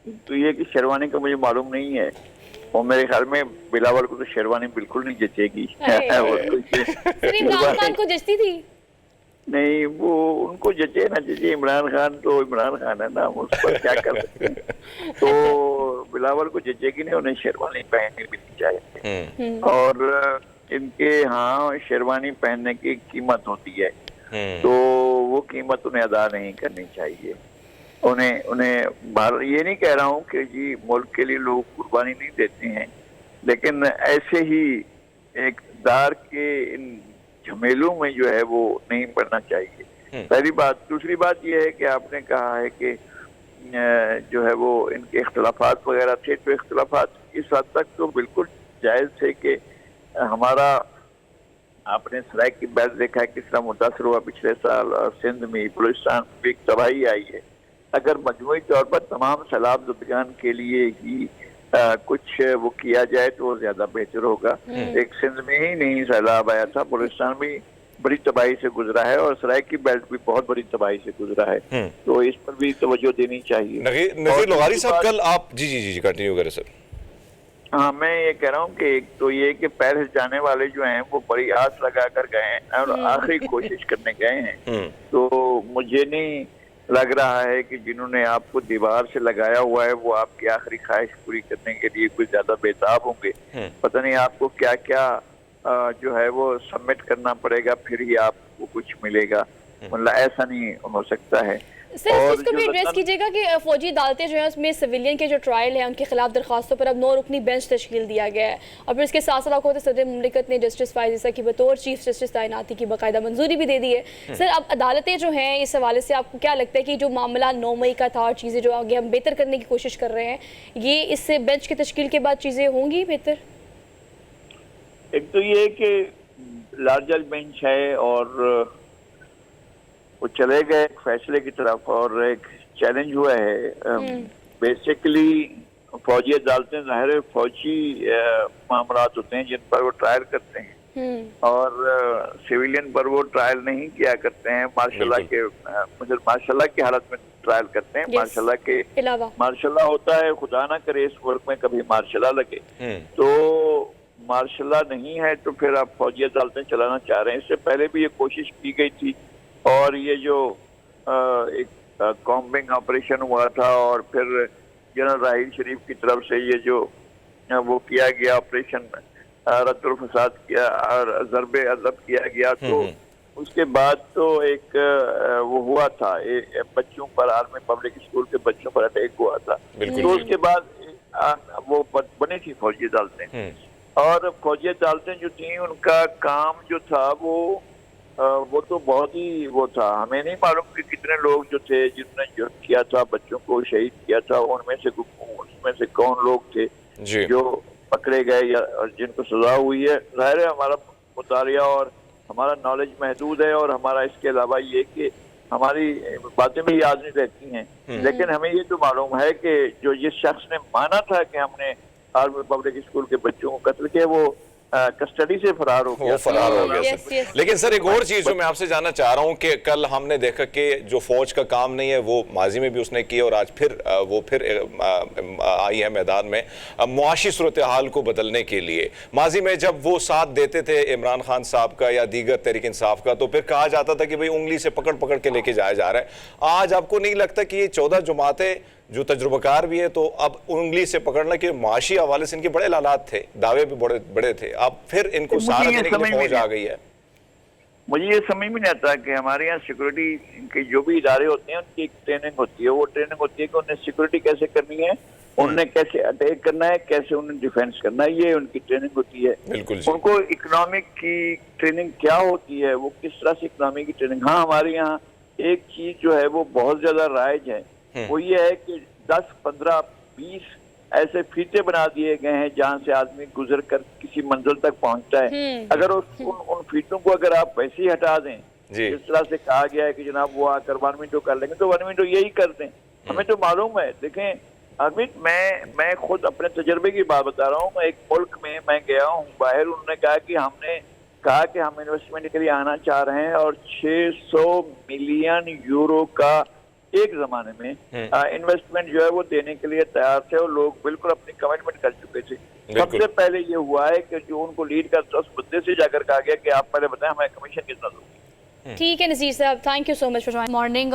तो ये कि शेरवानी का मुझे मालूम नहीं है, और मेरे ख्याल में बिलावल को तो शेरवानी बिल्कुल नहीं जचेगी। सर इमरान खान को जचती थी? नहीं, वो उनको जचे ना जचे, इमरान खान तो इमरान खान है ना, उस पर क्या कर सकते हैं। तो बिलावल को जचेगी नहीं, उन्हें शेरवानी पहननी भी नहीं चाहिए। और इनके यहाँ शेरवानी पहनने की कीमत होती है, तो वो कीमत उन्हें अदा नहीं करनी चाहिए। उन्हें उन्हें ये नहीं कह रहा हूँ कि जी मुल्क के लिए लोग कुर्बानी नहीं देते हैं, लेकिन ऐसे ही इक़्तिदार के इन झमेलों में जो है वो नहीं पड़ना चाहिए, पहली बात। दूसरी बात ये है कि आपने कहा है कि जो है वो इनके इख्तलाफात वगैरह थे, तो इख्तलाफात इस हद तक तो बिल्कुल जायज़ थे कि हमारा, आपने सराय की बैल देखा है किस तरह मुतासर हुआ पिछले साल, सिंध में बलूचिस्तान में एक तबाही आई है। अगर मजमूई तौर पर तमाम सैलाब ज़दगान के लिए ही कुछ वो किया जाए तो वो ज्यादा बेहतर होगा। एक सिंध में ही नहीं सैलाब आया था, बलूचिस्तान भी बड़ी तबाही से गुजरा है और सराय की बेल्ट भी बहुत बड़ी तबाही से गुजरा है, तो इस पर भी तवज्जो देनी चाहिए। नज़ीर लोहारी साहब कल आप जी कंटिन्यू करें सर। हाँ, मैं ये कह रहा हूँ कि एक तो ये कि पैर जाने वाले जो हैं वो बड़ी आस लगा कर गए हैं और आखिरी कोशिश करने गए हैं, तो मुझे नहीं लग रहा है कि जिन्होंने आपको दीवार से लगाया हुआ है वो आपकी आखिरी ख्वाहिश पूरी करने के लिए कुछ ज्यादा बेताब होंगे। पता नहीं आपको क्या क्या जो है वो सबमिट करना पड़ेगा, फिर ही आपको कुछ मिलेगा, मतलब ऐसा नहीं हो सकता है। सर इसको भी एड्रेस कीजिएगा कि फौजी अदालतें जो है उसमें सिविलियन के जो ट्रायल है उनके खिलाफ दरखास्तों पर अब 9 रुकनी बेंच तश्कील दिया गया है, और फिर इसके साथ साथ को सदर मुमलिकत ने जस्टिस फायज़ा की बतौर चीफ जस्टिस तैनाती की बाकायदा मंजूरी भी दे दी है। सर अब अदालतें जो हैं इस हवाले से आपको क्या लगता है कि जो मामला 9 मई का था और चीज़ें जो आगे हम बेहतर करने की कोशिश कर रहे हैं, ये इससे बेंच की तश्कील के बाद चीज़ें होंगी बेहतर? एक तो ये कि लार्जर बेंच है और वो चले गए एक फैसले की तरफ, और एक चैलेंज हुआ है। बेसिकली फौजी अदालतें ज़ाहिर है फौजी मामलात होते हैं जिन पर वो ट्रायल करते हैं, और सिविलियन पर वो ट्रायल नहीं किया करते हैं, मार्शल की हालत में ट्रायल करते हैं। मार्शल होता है, खुदा ना करे इस मुल्क में कभी मार्शल लगे, तो मार्शल नहीं है तो फिर आप फौजी अदालतें चलाना चाह रहे हैं। इससे पहले भी ये कोशिश की गई थी, और ये जो एक कॉम्बिंग ऑपरेशन हुआ था और फिर जनरल राहील शरीफ की तरफ से ये जो वो किया गया ऑपरेशन रद्दुल फसाद किया और ज़रबे अज़ब किया गया, तो उसके बाद तो एक वो हुआ था बच्चों पर, आर्मी पब्लिक स्कूल के बच्चों पर अटैक हुआ था, तो उसके बाद वो बनी थी फौजी अदालतें। और फौजी अदालतें जो थी उनका काम जो था वो तो बहुत ही वो था, हमें नहीं मालूम कि कितने लोग जो थे जिन्होंने जुर्म किया था, बच्चों को शहीद किया था, उसमें से कौन लोग थे जो पकड़े गए या जिनको सजा हुई है। ज़ाहिर है हमारा मुतालिया और हमारा नॉलेज महदूद है, और हमारा इसके अलावा ये कि हमारी बातें भी याद नहीं रहती हैं, लेकिन हमें ये तो मालूम है कि जो जिस शख्स ने माना था कि हमने आर्मी पब्लिक स्कूल के बच्चों को कत्ल किया वो कस्टडी से फरार हो गया। लेकिन सर एक और चीज जो मैं आपसे जानना चाह रहा हूं कि कल हमने देखा कि जो फौज का काम नहीं है वो माजी में भी उसने किया, और आज फिर वो आई है मैदान में मुआशी सूरत हाल को बदलने के लिए। माजी में जब वो साथ देते थे इमरान खान साहब का या दीगर तहरीक इंसाफ का, तो फिर कहा जाता था कि भाई उंगली से पकड़ पकड़ के लेके जाया जा रहा है। आज आपको नहीं लगता कि ये 14 जमातें जो तजुर्बाकार भी है, तो अब उंगली से पकड़ना के माशी हवाले से इनके बड़े लालात थे, दावे भी बड़े बड़े थे, अब फिर इनको सहारा देने के लिए फौज आ गई है? मुझे ये समझ में नहीं आता कि हमारे यहाँ सिक्योरिटी के जो भी इदारे होते हैं उनकी एक ट्रेनिंग होती है, वो ट्रेनिंग होती है कि उन्हें सिक्योरिटी कैसे करनी है, उन्हें कैसे अटैक करना है, कैसे उन्हें डिफेंस करना है, ये उनकी ट्रेनिंग होती है। बिल्कुल। उनको इकोनॉमिक की ट्रेनिंग क्या होती है, वो किस तरह से इकोनॉमिक की ट्रेनिंग। हाँ, हमारे यहाँ एक चीज जो है वो बहुत ज्यादा राइज है, वो ये है कि 10, 15, 20 ऐसे फीते बना दिए गए हैं जहां से आदमी गुजर कर किसी मंजिल तक पहुंचता है। अगर उन फीतों को अगर आप वैसे ही हटा दें, जिस तरह से कहा गया है कि जनाब वो आकर 1 मिनट कर लेंगे, तो 1 मिनट यही कर दें। हमें तो मालूम है। देखें अमित, मैं खुद अपने तजर्बे की बात बता रहा हूँ। एक मुल्क में मैं गया हूँ बाहर, उन्होंने कहा कि हम इन्वेस्टमेंट के लिए आना चाह रहे हैं और 600 मिलियन यूरो का एक जमाने में इन्वेस्टमेंट जो है वो देने के लिए तैयार थे और लोग बिल्कुल अपनी कमिटमेंट कर चुके थे। सबसे पहले ये हुआ है कि जो उनको लीड करता है उस मुद्दे से जाकर कहा गया कि आप पहले बताएं हमें कमीशन कितना दोगे। ठीक है नज़ीर साहब, thank you so much for joining morning.